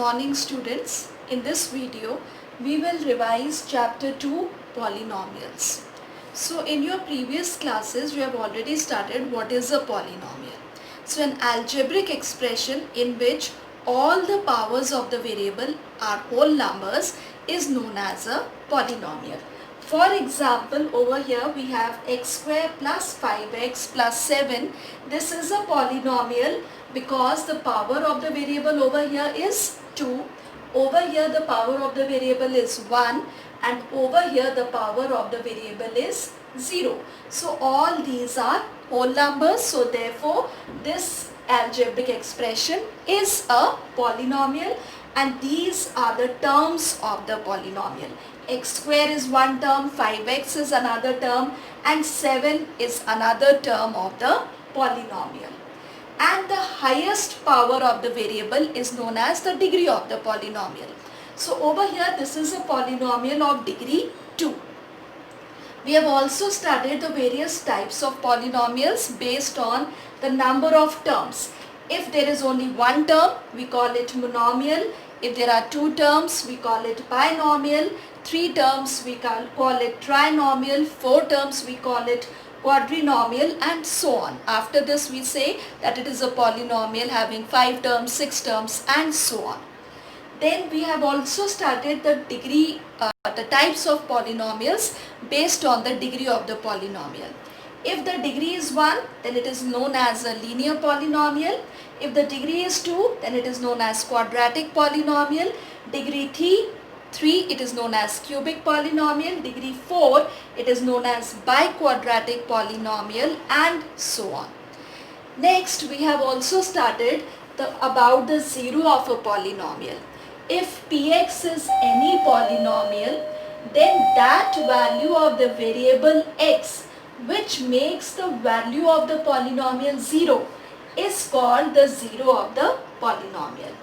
morning students. In this video we will revise chapter 2 polynomials. So in your previous classes you have already started what is a polynomial. So an algebraic expression in which all the powers of the variable are whole numbers is known as a polynomial. For example, over here we have x square plus 5x plus 7. This is a polynomial because the power of the variable over here is 2. Over here the power of the variable is 1 and over here the power of the variable is 0. So all these are whole numbers. So therefore this algebraic expression is a polynomial and these are the terms of the polynomial. X square is one term, 5x is another term and 7 is another term of the polynomial. And the highest power of the variable is known as the degree of the polynomial. So over here this is a polynomial of degree 2. We have also studied the various types of polynomials based on the number of terms. If there is only one term, we call it monomial. If there are two terms, we call it binomial. 3 terms, we call it trinomial. 4 terms, we call it quadrinomial, and so on. After this, we say that it is a polynomial having 5 terms, 6 terms, and so on. Then we have also started the degree, the types of polynomials based on the degree of the polynomial. If the degree is 1, then it is known as a linear polynomial. If the degree is 2, then it is known as quadratic polynomial. Degree 3, it is known as cubic polynomial. Degree 4, it is known as biquadratic polynomial, and so on. Next, we have also started about the zero of a polynomial. If px is any polynomial, then that value of the variable x which makes the value of the polynomial 0 is called the zero of the polynomial.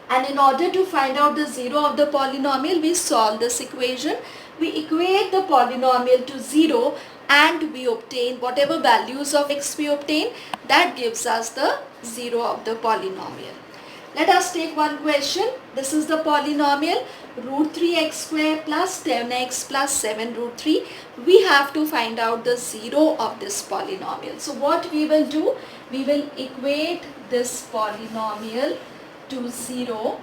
And in order to find out the zero of the polynomial, we solve this equation. We equate the polynomial to 0 and we obtain whatever values of x we obtain, that gives us the zero of the polynomial. Let us take one question. This is the polynomial root 3x square plus 10x plus 7 root 3. We have to find out the zero of this polynomial. So what we will do, we will equate this polynomial to 0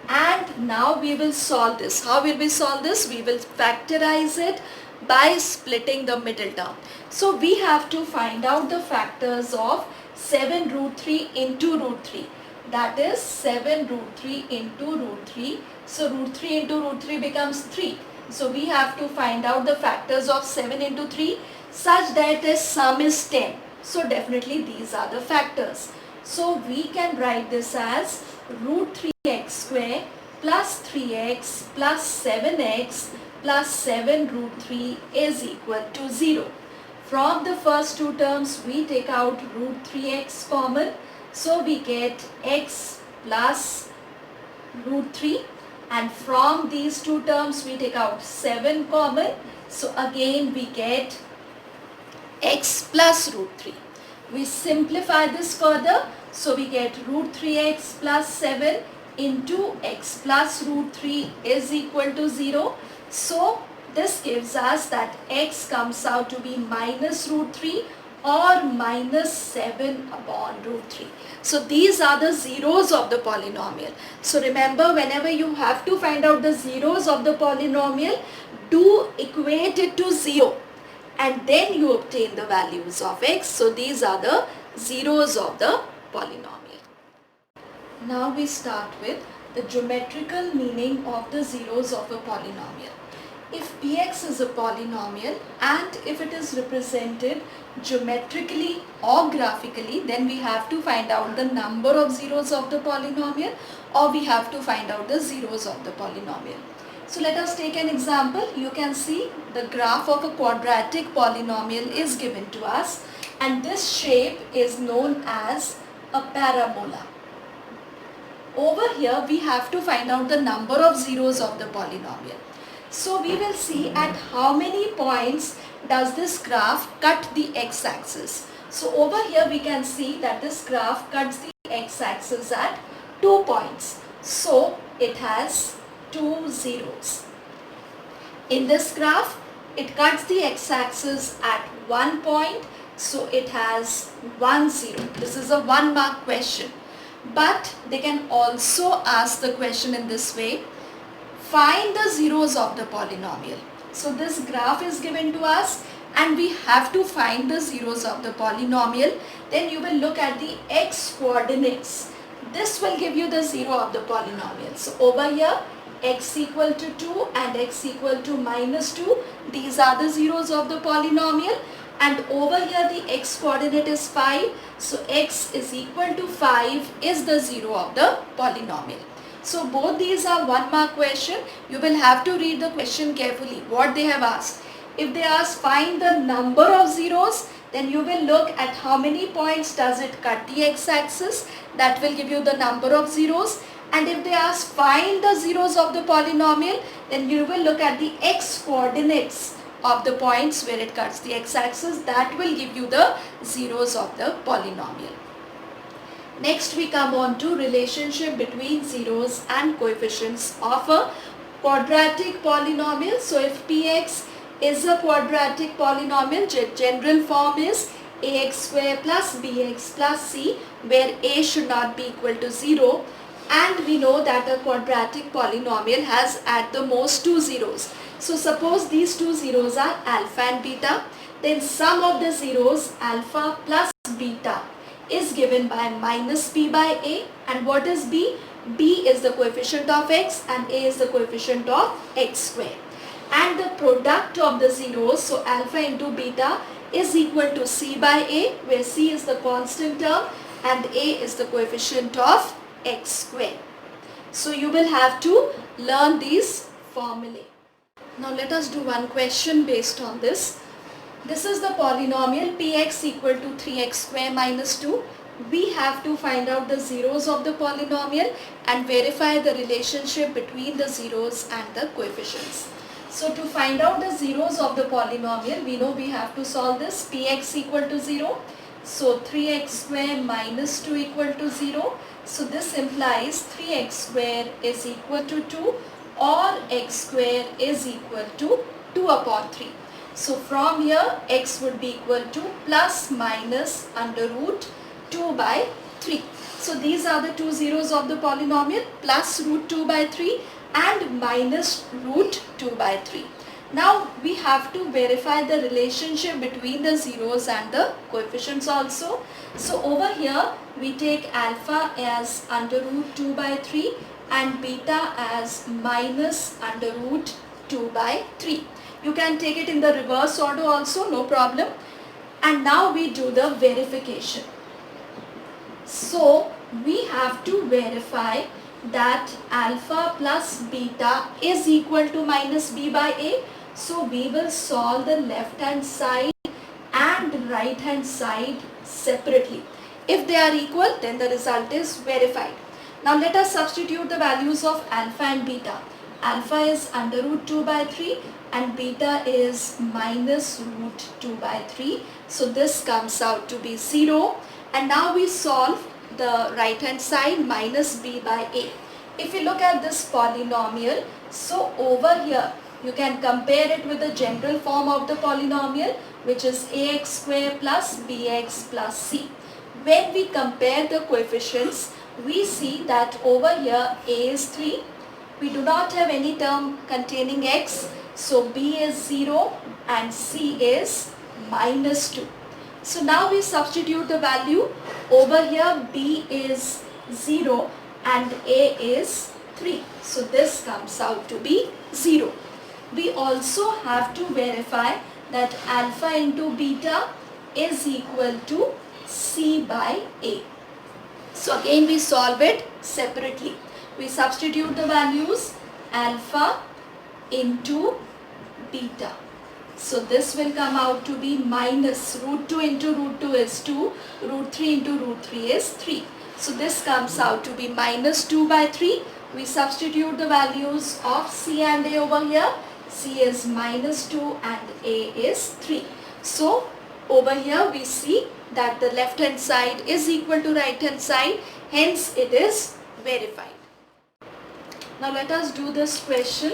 and now we will solve this. How will we solve this? We will factorize it by splitting the middle term. So we have to find out the factors of 7 root 3 into root 3. That is 7 root 3 into root 3. So root 3 into root 3 becomes 3. So we have to find out the factors of 7 into 3 such that the sum is 10. So definitely these are the factors. So we can write this as root 3x square plus 3x plus 7x plus 7 root 3 is equal to 0. From the first two terms we take out root 3x common. So we get x plus root 3 and from these two terms we take out 7 common. So again we get x plus root 3. We simplify this further. So we get root 3x plus 7 into x plus root 3 is equal to 0. So this gives us that x comes out to be minus root 3 or minus 7 upon root 3. So these are the zeros of the polynomial. So remember, whenever you have to find out the zeros of the polynomial, do equate it to 0 and then you obtain the values of x. So these are the zeros of the polynomial. Now we start with the geometrical meaning of the zeros of a polynomial. If px is a polynomial and if it is represented geometrically or graphically, then we have to find out the number of zeros of the polynomial or we have to find out the zeros of the polynomial. So let us take an example. You can see the graph of a quadratic polynomial is given to us and this shape is known as a parabola. Over here we have to find out the number of zeros of the polynomial. So we will see at how many points does this graph cut the x-axis. So over here we can see that this graph cuts the x-axis at 2 points. So it has 2 zeros. In this graph, it cuts the x-axis at 1 point, so it has 1 0. This is a 1 mark question. But they can also ask the question in this way: find the zeros of the polynomial. So this graph is given to us and we have to find the zeros of the polynomial. Then you will look at the x coordinates. This will give you the zero of the polynomial. So over here, x equal to 2 and x equal to minus 2. These are the zeros of the polynomial. And over here the x coordinate is 5. So x is equal to 5 is the zero of the polynomial. So both these are 1 mark question. You will have to read the question carefully, what they have asked. If they ask find the number of zeros, then you will look at how many points does it cut the x-axis. That will give you the number of zeros. And if they ask find the zeros of the polynomial, then you will look at the x coordinates of the points where it cuts the x-axis. That will give you the zeros of the polynomial. Next we come on to relationship between zeros and coefficients of a quadratic polynomial. So if px is a quadratic polynomial, general form is ax square plus bx plus c, where a should not be equal to 0. And we know that a quadratic polynomial has at the most 2 zeros. So suppose these 2 zeros are alpha and beta, then sum of the zeros alpha plus beta is given by minus b by a. And what is b? B is the coefficient of x and a is the coefficient of x square. And the product of the zeros, so alpha into beta, is equal to c by a, where c is the constant term and a is the coefficient of x square. So you will have to learn these formulae. Now let us do one question based on this. This is the polynomial px equal to 3x square minus 2. We have to find out the zeros of the polynomial and verify the relationship between the zeros and the coefficients. So to find out the zeros of the polynomial, we know we have to solve this. Px equal to 0. So 3x square minus 2 equal to 0. So this implies 3x square is equal to 2 or x square is equal to 2 upon 3. So from here x would be equal to plus minus under root 2 by 3. So these are the two zeros of the polynomial, plus root 2 by 3 and minus root 2 by 3. Now we have to verify the relationship between the zeros and the coefficients also. So over here we take alpha as under root 2 by 3 and beta as minus under root 2 by 3. You can take it in the reverse order also, no problem. And now we do the verification. So we have to verify that alpha plus beta is equal to minus b by a. So we will solve the left hand side and right hand side separately. If they are equal, then the result is verified. Now let us substitute the values of alpha and beta. Alpha is under root 2 by 3 and beta is minus root 2 by 3. So this comes out to be 0. And now we solve the right hand side, minus b by a. If you look at this polynomial, so over here you can compare it with the general form of the polynomial, which is ax square plus bx plus c. When we compare the coefficients, we see that over here a is 3. We do not have any term containing x, so b is 0 and c is minus 2. So now we substitute the value. Over here b is 0 and a is 3. So this comes out to be 0. We also have to verify that alpha into beta is equal to c by a. So again we solve it separately. We substitute the values alpha into beta. So this will come out to be minus root 2 into root 2 is 2, root 3 into root 3 is 3. So this comes out to be minus 2 by 3. We substitute the values of c and a over here. C is minus 2 and a is 3. So over here we see that the left hand side is equal to right hand side, hence it is verified. Now let us do this question.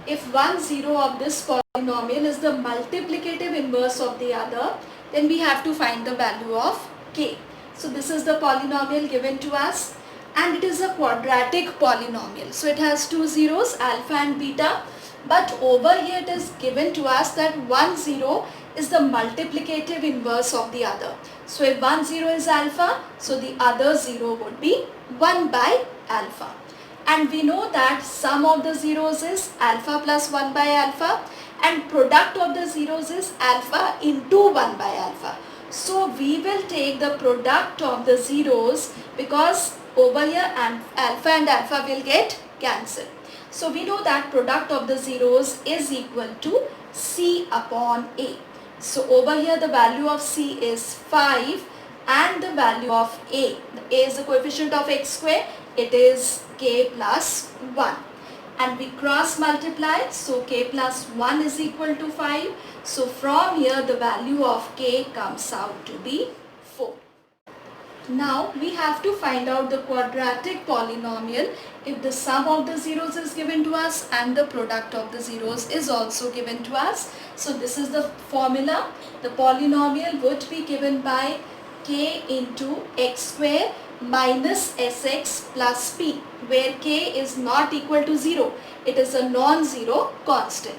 If one zero of this polynomial is the multiplicative inverse of the other, then we have to find the value of k. So this is the polynomial given to us, and it is a quadratic polynomial. So it has two zeros, alpha and beta, but over here it is given to us that one zero is the multiplicative inverse of the other. So if one zero is alpha, so the other zero would be 1 by alpha. And we know that sum of the zeros is alpha plus 1 by alpha, and product of the zeros is alpha into 1 by alpha. So we will take the product of the zeros, because over here alpha and alpha will get cancelled. So we know that product of the zeros is equal to c upon a. So over here the value of c is 5 and the value of a is the coefficient of x square, it is k plus 1. And we cross multiply, so k plus 1 is equal to 5. So from here the value of k comes out to be 4. Now we have to find out the quadratic polynomial if the sum of the zeros is given to us and the product of the zeros is also given to us. So this is the formula. The polynomial would be given by k into x square minus sx plus p, where k is not equal to 0. It is a non-zero constant.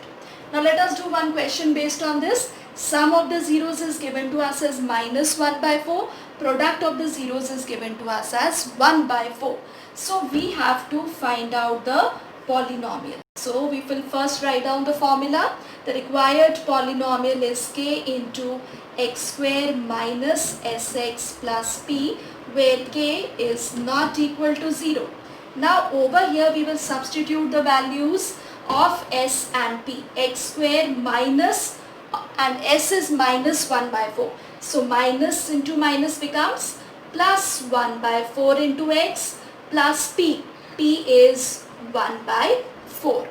Now let us do one question based on this. Sum of the zeros is given to us as minus 1 by 4. Product of the zeros is given to us as 1 by 4. So we have to find out the polynomial. So we will first write down the formula. The required polynomial is k into x square minus sx plus p, where k is not equal to 0. Now over here we will substitute the values of s and p. X square minus, and s is minus 1 by 4. So minus into minus becomes plus 1 by 4 into x plus p. P is 1 by 4.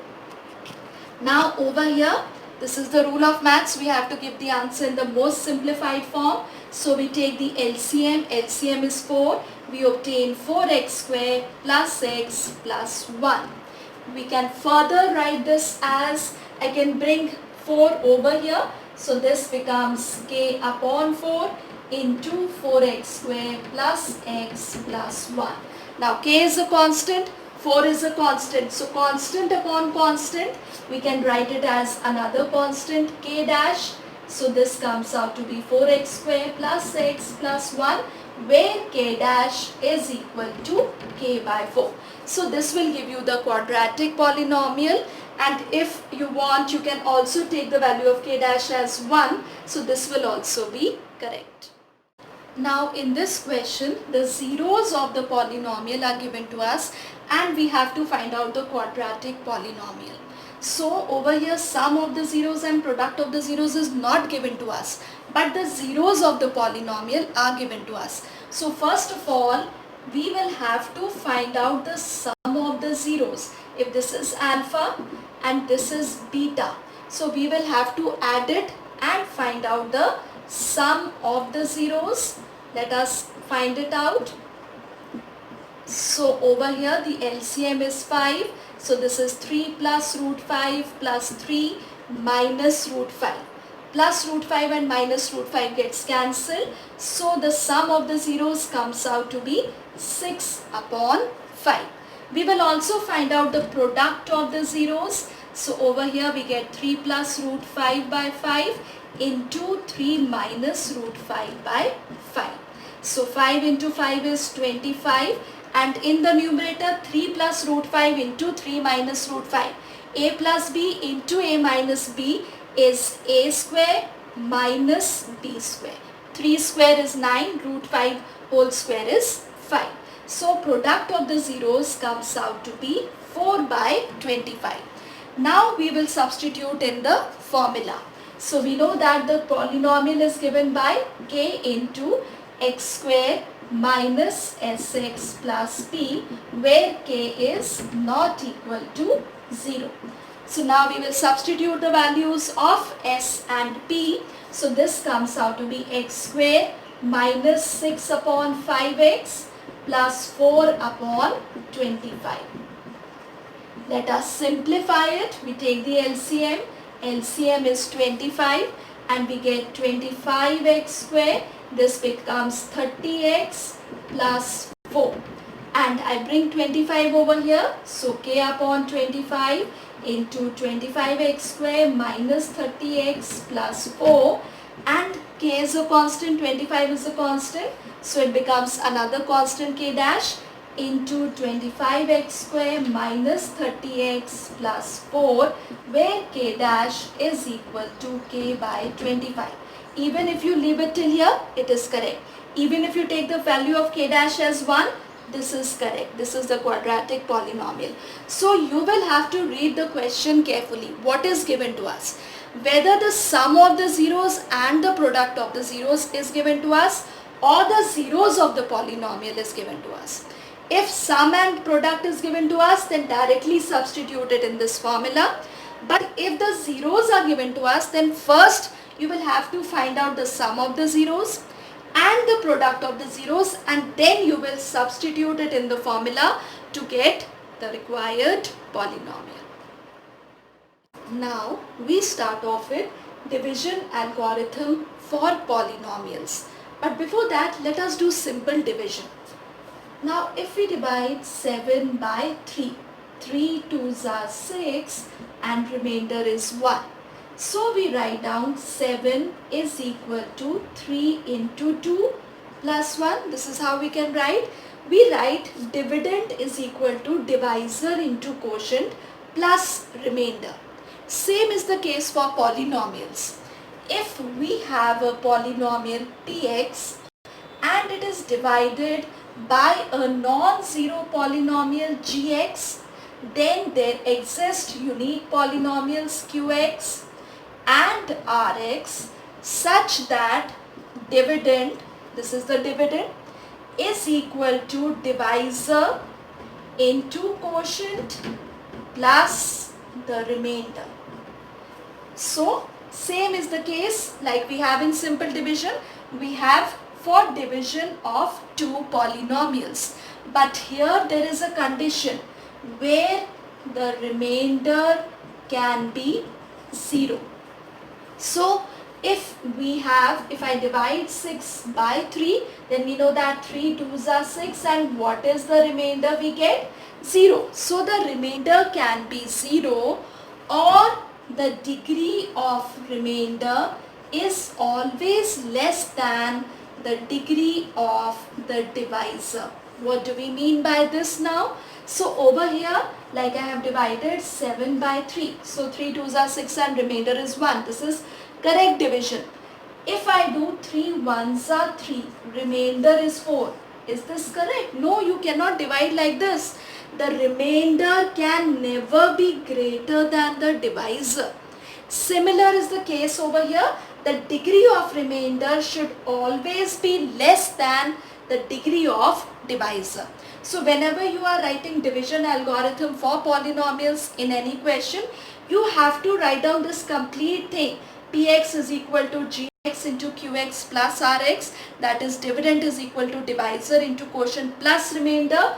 Now over here, this is the rule of maths. We have to give the answer in the most simplified form. So we take the LCM. LCM is 4. We obtain 4x square plus x plus 1. We can further write this as, I can bring 4 over here. So this becomes k upon 4 into 4x square plus x plus 1. Now k is a constant, 4 is a constant. So constant upon constant, we can write it as another constant k dash. So this comes out to be 4x square plus x plus 1, where k dash is equal to k by 4. So this will give you the quadratic polynomial, and if you want you can also take the value of k dash as 1. So this will also be correct. Now in this question the zeros of the polynomial are given to us and we have to find out the quadratic polynomial. So over here sum of the zeros and product of the zeros is not given to us, but the zeros of the polynomial are given to us. So first of all we will have to find out the sum of the zeros. If this is alpha and this is beta, so we will have to add it and find out the sum of the zeros. Let us find it out. So over here the LCM is 5. So this is 3 plus root 5 plus 3 minus root 5. Plus root 5 and minus root 5 gets cancelled. So the sum of the zeros comes out to be 6 upon 5. We will also find out the product of the zeros. So over here we get 3 plus root 5 by 5 into 3 minus root 5 by 5. So 5 into 5 is 25, and in the numerator 3 plus root 5 into 3 minus root 5. A plus b into a minus b is a square minus b square. 3 square is 9, root 5 whole square is 5. So product of the zeros comes out to be 4 by 25. Now we will substitute in the formula. So we know that the polynomial is given by k into x square minus sx plus p, where k is not equal to 0. So now we will substitute the values of s and p. So this comes out to be x square minus 6 upon 5x plus 4 upon 25. Let us simplify it. We take the LCM. LCM is 25 and we get 25x square. This becomes 30x plus 4. And I bring 25 over here. So k upon 25 into 25x square minus 30x plus 4. And k is a constant, 25 is a constant. So it becomes another constant k dash into 25x square minus 30x plus 4, where k dash is equal to k by 25. Even if you leave it till here, it is correct. Even if you take the value of k dash as 1, this is correct. This is the quadratic polynomial. So you will have to read the question carefully. What is given to us? Whether the sum of the zeros and the product of the zeros is given to us, or the zeros of the polynomial is given to us. If sum and product is given to us, then directly substitute it in this formula. But if the zeros are given to us, then first you will have to find out the sum of the zeros and the product of the zeros, and then you will substitute it in the formula to get the required polynomial. Now we start off with division algorithm for polynomials. But before that, let us do simple division. Now if we divide 7 by 3, 3 2s are 6 and remainder is 1. So we write down 7 is equal to 3 into 2 plus 1. This is how we can write. We write dividend is equal to divisor into quotient plus remainder. Same is the case for polynomials. If we have a polynomial px and it is divided by a non-zero polynomial gx, then there exist unique polynomials qx and rx such that dividend, this is the dividend, is equal to divisor into quotient plus the remainder. So same is the case like we have in simple division. We have for division of two polynomials, but here there is a condition where the remainder can be 0. So if I divide 6 by 3, then we know that 3 2s are 6, and what is the remainder we get? 0. So the remainder can be 0, or the degree of remainder is always less than the degree of the divisor. What do we mean by this now? So over here, like I have divided 7 by 3. So 3 2s are 6 and remainder is 1. This is correct division. If I do 3 1s are 3, remainder is 4. Is this correct? No, you cannot divide like this. The remainder can never be greater than the divisor. Similar is the case over here. The degree of remainder should always be less than the degree of divisor. So whenever you are writing division algorithm for polynomials in any question, you have to write down this complete thing. Px is equal to gx into qx plus rx, that is dividend is equal to divisor into quotient plus remainder,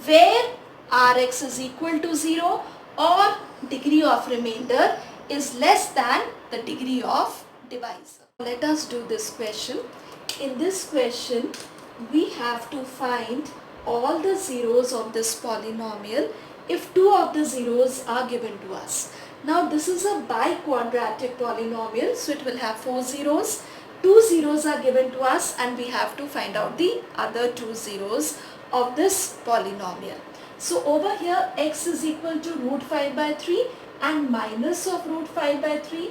where rx is equal to 0 or degree of remainder is less than the degree of divisor. Let us do this question. In this question, we have to find all the zeros of this polynomial if two of the zeros are given to us. Now this is a biquadratic polynomial, so it will have 4 zeros. 2 zeros are given to us and we have to find out the other 2 zeros of this polynomial. So over here x is equal to root 5 by 3 and minus of root 5 by 3.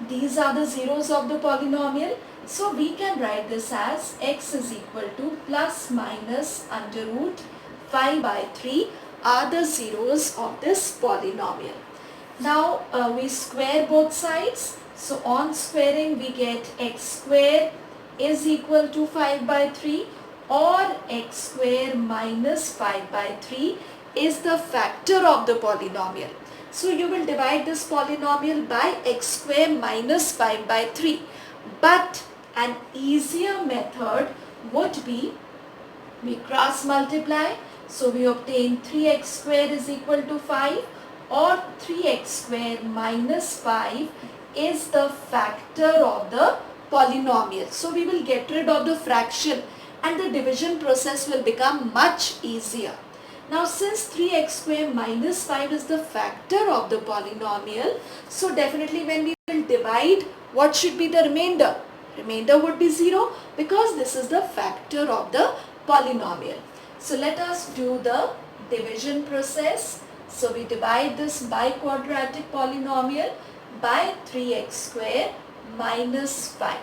These are the zeros of the polynomial. So we can write this as x is equal to plus minus under root 5 by 3 are the zeros of this polynomial. Now we square both sides. So on squaring we get x square is equal to 5 by 3, or x square minus 5 by 3 is the factor of the polynomial. So you will divide this polynomial by x square minus 5 by 3. But an easier method would be We cross multiply. So we obtain 3x square is equal to 5, or 3x square minus 5 is the factor of the polynomial. So we will get rid of the fraction and the division process will become much easier. Now since 3x square minus 5 is the factor of the polynomial, so definitely when we will divide, what should be the remainder? Remainder would be 0 because this is the factor of the polynomial. So let us do the division process. So we divide this biquadratic polynomial by 3x square minus 5.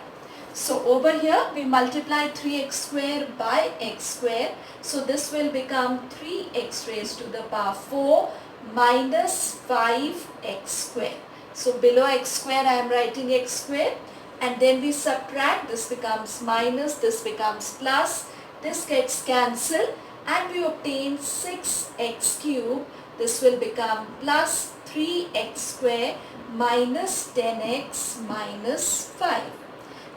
So over here we multiply 3x square by x square. So this will become 3x raised to the power 4 minus 5x square. So below x square I am writing x square, and then we subtract, this becomes minus, this becomes plus, this gets cancelled and we obtain 6x cube. This will become plus 3x square minus 10x minus 5.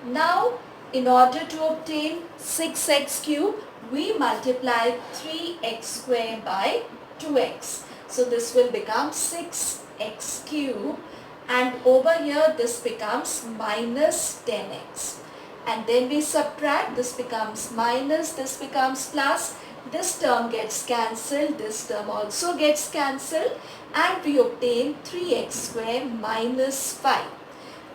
Now in order to obtain 6x cube, we multiply 3x square by 2x. So this will become 6x cube, and over here this becomes minus 10x. And then we subtract, this becomes minus, this becomes plus, this term gets cancelled, this term also gets cancelled, and we obtain 3x square minus 5.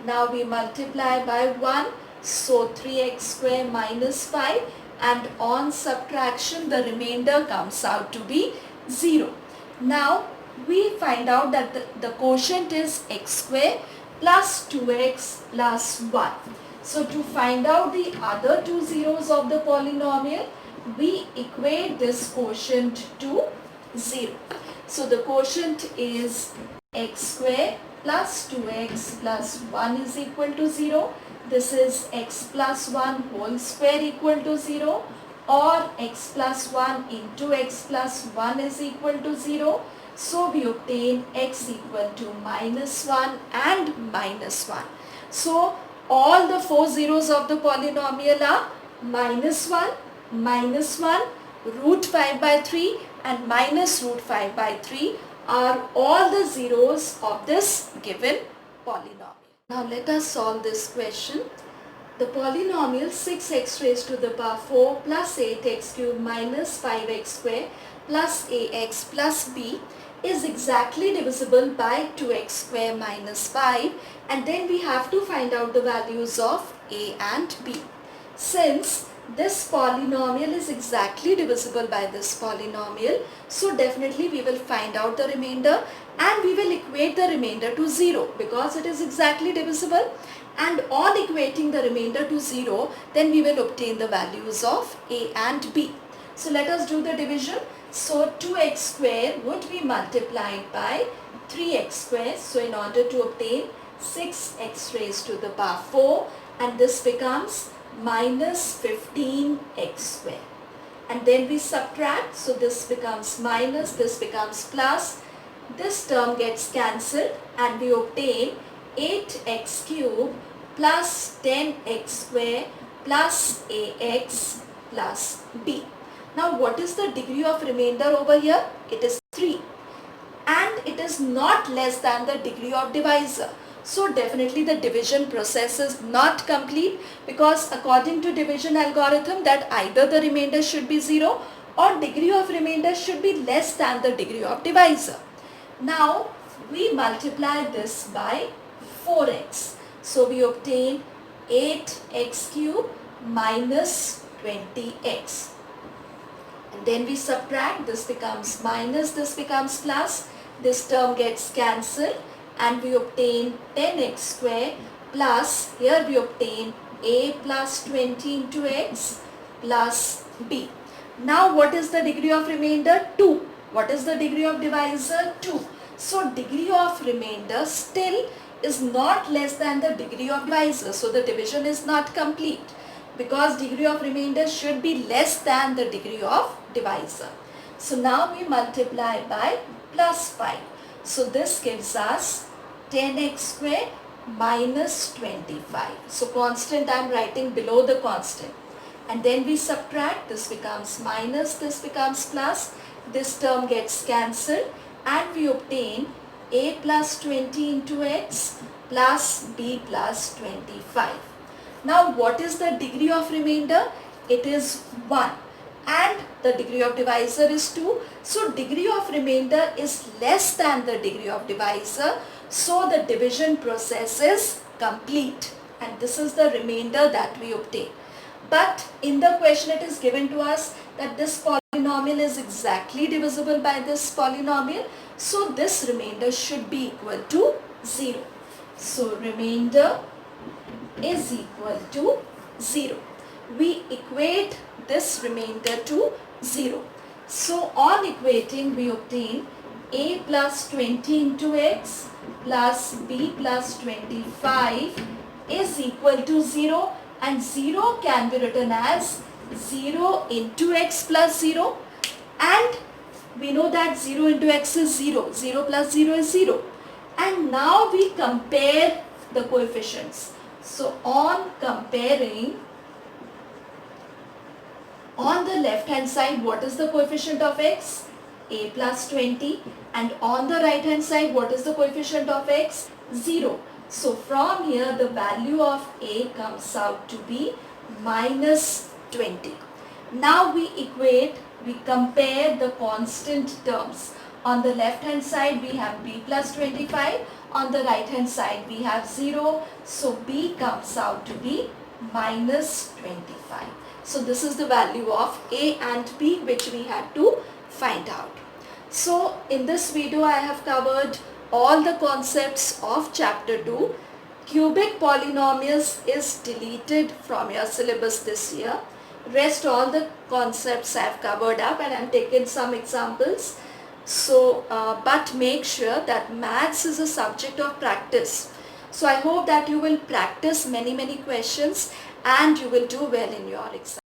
Now we multiply by 1, so 3x square minus 5, and on subtraction the remainder comes out to be 0. Now we find out that the quotient is x square plus 2x plus 1. So to find out the other two zeros of the polynomial, we equate this quotient to 0. So the quotient is x square plus 2x plus 1 is equal to 0. This is x plus 1 whole square equal to 0, or x plus 1 into x plus 1 is equal to 0. So we obtain x equal to minus 1 and minus 1. So all the four zeros of the polynomial are minus 1, root 5 by 3 and minus root 5 by 3 are all the zeros of this given polynomial. Now let us solve this question. The polynomial 6x raised to the power 4 plus 8x cubed minus 5x square plus ax plus b is exactly divisible by 2x square minus 5, and then we have to find out the values of a and b. Since this polynomial is exactly divisible by this polynomial, so definitely we will find out the remainder and we will equate the remainder to 0 because it is exactly divisible, and on equating the remainder to 0 then we will obtain the values of a and b. So let us do the division. So 2x square would be multiplied by 3x square. So in order to obtain 6x raised to the power 4, and this becomes minus 15x square. And then we subtract, so this becomes minus, this becomes plus, this term gets cancelled and we obtain 8x cube plus 10x square plus ax plus b. Now what is the degree of remainder over here? It is 3, and it is not less than the degree of divisor. So definitely the division process is not complete, because according to division algorithm that either the remainder should be 0 or degree of remainder should be less than the degree of divisor. Now we multiply this by 4x. So we obtain 8x cube minus 20x. And then we subtract, this becomes minus, this becomes plus, this term gets cancelled, and we obtain 10x square plus, here we obtain a plus 20 into x plus b. Now what is the degree of remainder? 2. What is the degree of divisor? 2. So degree of remainder still is not less than the degree of divisor. So the division is not complete, because degree of remainder should be less than the degree of divisor. So now we multiply by plus 5. So this gives us 10x square minus 25. So constant I am writing below the constant. and then we subtract, this becomes minus, this becomes plus, this term gets cancelled, and we obtain a plus 20 into x plus b plus 25. Now what is the degree of remainder? It is 1 and the degree of divisor is 2. So degree of remainder is less than the degree of divisor. So the division process is complete and this is the remainder that we obtain. But in the question it is given to us that this polynomial is exactly divisible by this polynomial. So this remainder should be equal to 0. So remainder is equal to 0. We equate this remainder to 0. So on equating we obtain a plus 20 into x plus b plus 25 is equal to 0, and 0 can be written as 0 into x plus 0, and we know that 0 into x is 0, 0 plus 0 is 0. And now we compare the coefficients. So on comparing, on the left hand side, what is the coefficient of x? A plus 20. And on the right hand side, what is the coefficient of x? 0. So from here, the value of a comes out to be minus 20. Now we equate, we compare the constant terms. On the left hand side, we have b plus 25. On the right hand side, we have 0. So b comes out to be minus 25. So this is the value of a and b which we had to find out. So in this video I have covered all the concepts of chapter 2. Cubic polynomials is deleted from your syllabus this year. Rest all the concepts I have covered up and I have taken some examples. So but make sure that maths is a subject of practice. So I hope that you will practice many questions and you will do well in your exam.